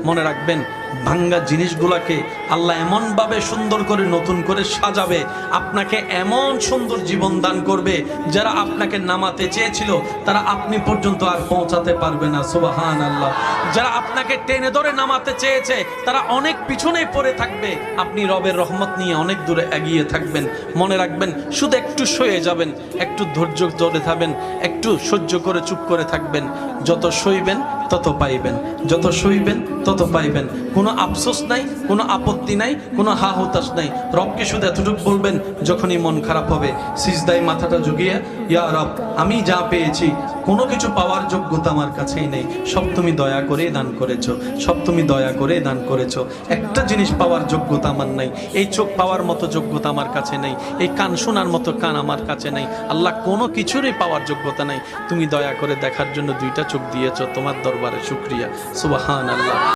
মনে রাখবেন ভাঙ্গা জিনিসগুলোকে আল্লাহ এমনভাবে সুন্দর করে নতুন করে সাজাবে, আপনাকে এমন সুন্দর জীবন দান করবে, যারা আপনাকে নামাতে চেয়েছিল তারা আপনি পর্যন্ত আর পৌঁছাতে পারবে না। সুবহানাল্লাহ। যারা আপনাকে টেনে ধরে নামাতে চেয়েছে তারা অনেক পিছনে পড়ে থাকবে, আপনি রবের রহমত নিয়ে অনেক দূরে এগিয়ে থাকবেন। মনে রাখবেন, শুধু একটু সয়ে যাবেন, একটু ধৈর্য ধরে থাকবেন, একটু সহ্য করে চুপ করে থাকবেন। যত সইবেন তত পাইবেন, যত সইবেন তত পাইবেন। কোনো আফসোস নাই, কোনো আপত্তি নাই, কোনো হা হতাশ নাই। রবকে শুধু এতটুকু বলবেন, যখনই মন খারাপ হবে সিজদায় মাথাটা ঝুঁকিয়ে, ইয়া রব, আমি যা পেয়েছি কোনো কিছু পাওয়ার যোগ্যতা আমার কাছেই নেই, সব তুমি দয়া করে দান করেছো, সব তুমি দয়া করে দান করেছো। একটা জিনিস পাওয়ার যোগ্যতা আমার নাই, এই চোখ পাওয়ার মতো যোগ্যতা আমার কাছে নেই, এই কান শোনার মতো কান আমার কাছে নেই। আল্লাহ, কোনো কিছুরই পাওয়ার যোগ্যতা নাই, তুমি দয়া করে দেখার জন্য দুইটা চোখ দিয়েছো, তোমার দরবারে শুকরিয়া। সুবহানাল্লাহ।